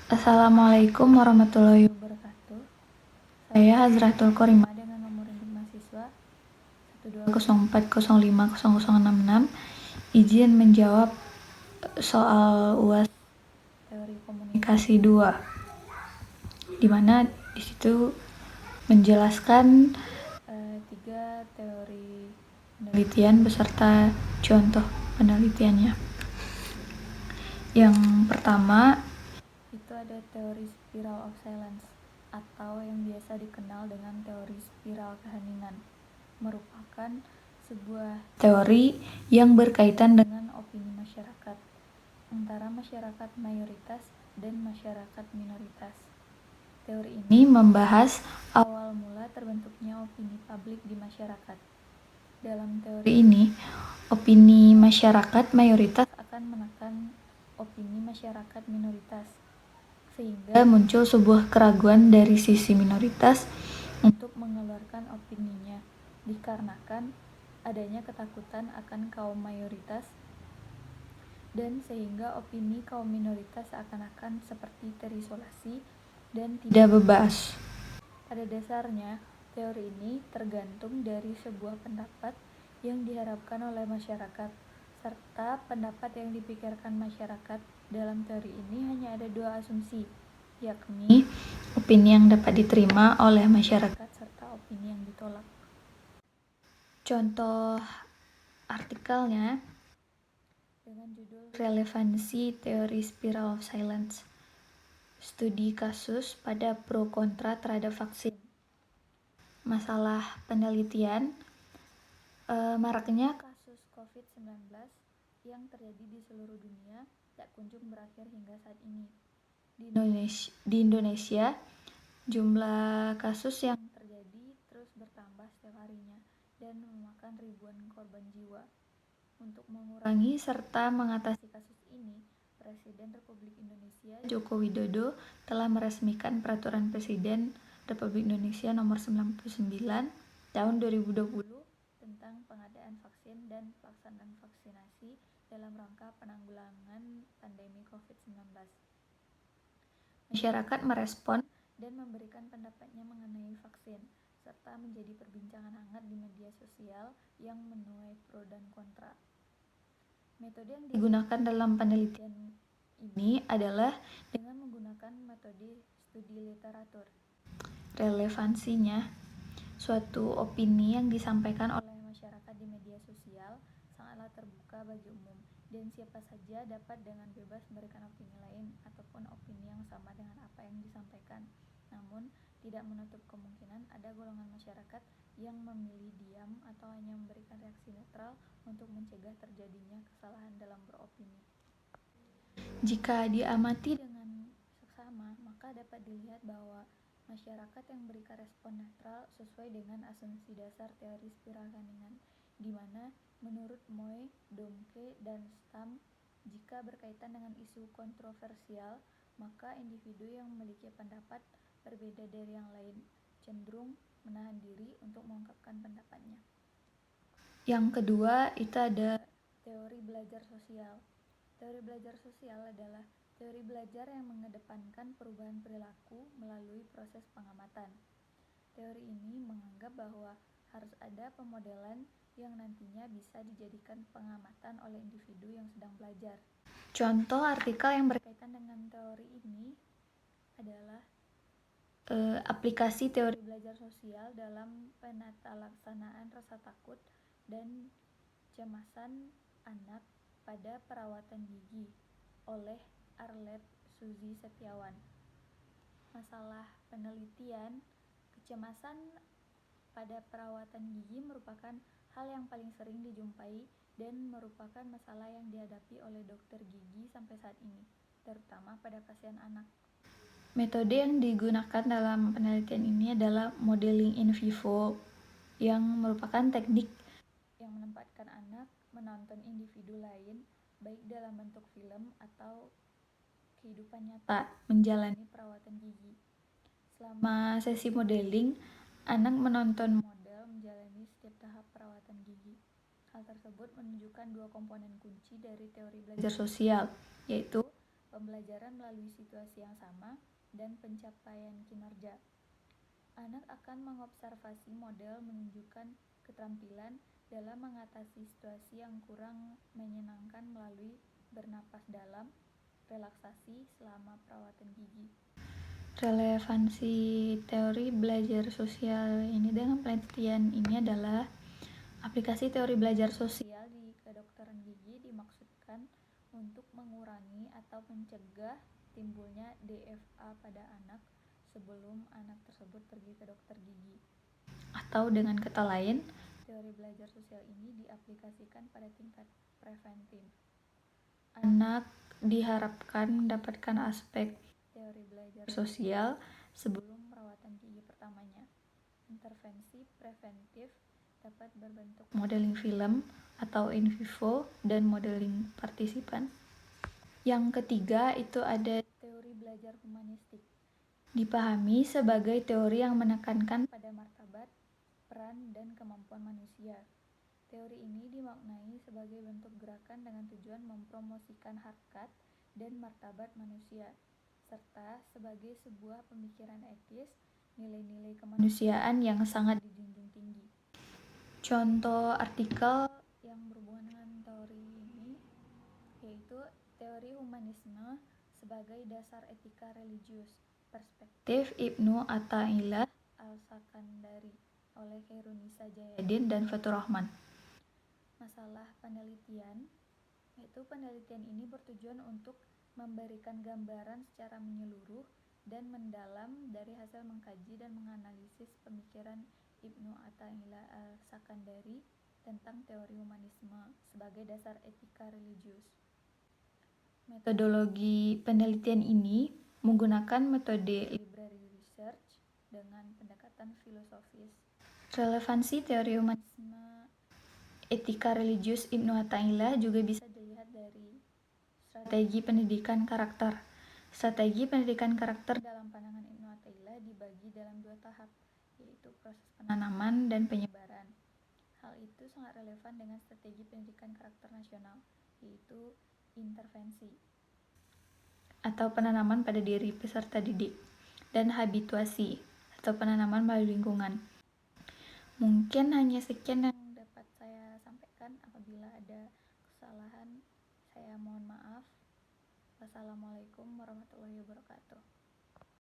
Assalamualaikum warahmatullahi wabarakatuh. Saya Hazratul Korima dengan nomor induk mahasiswa 120405066 izin menjawab soal UAS teori komunikasi 2, di mana di situ menjelaskan tiga teori penelitian beserta contoh penelitiannya. Yang pertama itu ada teori spiral of silence atau yang biasa dikenal dengan teori spiral keheningan, merupakan sebuah teori yang berkaitan dengan opini masyarakat antara masyarakat mayoritas dan masyarakat minoritas. Teori ini membahas awal mula terbentuknya opini publik di masyarakat. Dalam teori ini, opini masyarakat mayoritas akan menekan opini masyarakat minoritas, sehingga muncul sebuah keraguan dari sisi minoritas untuk mengeluarkan opininya, dikarenakan adanya ketakutan akan kaum mayoritas, dan sehingga opini kaum minoritas seakan-akan seperti terisolasi dan tidak bebas. Pada dasarnya, teori ini tergantung dari sebuah pendapat yang diharapkan oleh masyarakat, serta pendapat yang dipikirkan masyarakat. Dalam teori ini hanya ada dua asumsi, yakni opini yang dapat diterima oleh masyarakat serta opini yang ditolak. Contoh artikelnya dengan judul Relevansi Teori Spiral of Silence, Studi Kasus pada Pro Kontra Terhadap Vaksin. Masalah penelitian, maraknya kasus COVID-19 yang terjadi di seluruh dunia tak kunjung berakhir hingga saat ini. Di Indonesia, jumlah kasus yang terjadi terus bertambah setiap harinya dan memakan ribuan korban jiwa. Untuk mengurangi serta mengatasi kasus ini, Presiden Republik Indonesia Joko Widodo telah meresmikan Peraturan Presiden Republik Indonesia Nomor 99 Tahun 2020 tentang pengadaan vaksin dan pelaksanaan vaksinasi dalam rangka penanggulangan pandemi COVID-19. Masyarakat merespon dan memberikan pendapatnya mengenai vaksin, serta menjadi perbincangan hangat di media sosial yang menuai pro dan kontra. Metode yang digunakan dalam penelitian ini adalah dengan menggunakan metode studi literatur. Relevansinya, suatu opini yang disampaikan oleh masyarakat di media sosial sangatlah terbuka bagi umum, dan siapa saja dapat dengan bebas memberikan opini lain ataupun opini yang sama dengan apa yang disampaikan. Namun, tidak menutup kemungkinan ada golongan masyarakat yang memilih diam atau hanya memberikan reaksi netral untuk mencegah terjadinya kesalahan dalam beropini. Jika diamati dengan seksama, maka dapat dilihat bahwa masyarakat yang memberikan respon netral sesuai dengan asumsi dasar teori spiral keheningan, di mana menurut Moy, Domke, dan Stam, jika berkaitan dengan isu kontroversial, maka individu yang memiliki pendapat berbeda dari yang lain cenderung menahan diri untuk mengungkapkan pendapatnya. Yang kedua, itu ada teori belajar sosial. Teori belajar sosial adalah teori belajar yang mengedepankan perubahan perilaku melalui proses pengamatan. Teori ini menganggap bahwa harus ada pemodelan yang nantinya bisa dijadikan pengamatan oleh individu yang sedang belajar. Contoh artikel yang berkaitan dengan teori ini adalah aplikasi teori belajar sosial dalam penatalaksanaan rasa takut dan cemasan anak pada perawatan gigi oleh Arlet Suzy Setiawan. Masalah penelitian, kecemasan pada perawatan gigi merupakan hal yang paling sering dijumpai dan merupakan masalah yang dihadapi oleh dokter gigi sampai saat ini, terutama pada pasien anak. Metode yang digunakan dalam penelitian ini adalah modeling in vivo, yang merupakan teknik yang menempatkan anak menonton individu lain, baik dalam bentuk film atau kehidupan nyata, menjalani perawatan gigi. Selama sesi modeling, anak menonton model menjalani setiap tahap perawatan gigi. Hal tersebut menunjukkan dua komponen kunci dari teori belajar sosial, yaitu pembelajaran melalui situasi yang sama, dan pencapaian kinerja. Anak akan mengobservasi model menunjukkan keterampilan dalam mengatasi situasi yang kurang menyenangkan melalui bernapas dalam, relaksasi selama perawatan gigi. Relevansi teori belajar sosial ini dengan penelitian ini adalah aplikasi teori belajar sosial di kedokteran gigi dimaksudkan untuk mengurangi atau mencegah timbulnya DFA pada anak sebelum anak tersebut pergi ke dokter gigi. Atau dengan kata lain, teori belajar sosial ini diaplikasikan pada tingkat preventif. Anak diharapkan mendapatkan aspek teori belajar sosial sebelum perawatan gigi pertamanya. Intervensi preventif dapat berbentuk modeling film atau in vivo dan modeling partisipan. Yang ketiga itu ada teori belajar humanistik. Dipahami sebagai teori yang menekankan pada martabat, peran, dan kemampuan manusia. Teori ini dimaknai sebagai bentuk gerakan dengan tujuan mempromosikan harkat dan martabat manusia, serta sebagai sebuah pemikiran etis, nilai-nilai kemanusiaan yang sangat dijunjung tinggi. Contoh artikel yang berhubungan dengan teori ini yaitu teori humanisme sebagai dasar etika religius, perspektif Ibnu Athaillah Al-Sakandari oleh Khairunisa Jayadin dan Fathur Rahman. Masalah penelitian, yaitu penelitian ini bertujuan untuk memberikan gambaran secara menyeluruh dan mendalam dari hasil mengkaji dan menganalisis pemikiran Ibnu Athaillah Al-Sakandari tentang teori humanisme sebagai dasar etika religius. Metodologi penelitian ini menggunakan metode library research dengan pendekatan filosofis. Relevansi teori humanisme etika religius Ibnu Athaillah juga bisa dilihat dari strategi pendidikan karakter. Strategi pendidikan karakter dalam pandangan Ibnu Athaillah dibagi dalam 2 tahap, yaitu proses penanaman dan penyebaran. Hal itu sangat relevan dengan strategi pendidikan karakter nasional, yaitu intervensi atau penanaman pada diri peserta didik, dan habituasi atau penanaman melalui lingkungan. Mungkin hanya sekian yang dapat saya sampaikan. Apabila ada kesalahan, saya mohon maaf. Wassalamualaikum warahmatullahi wabarakatuh.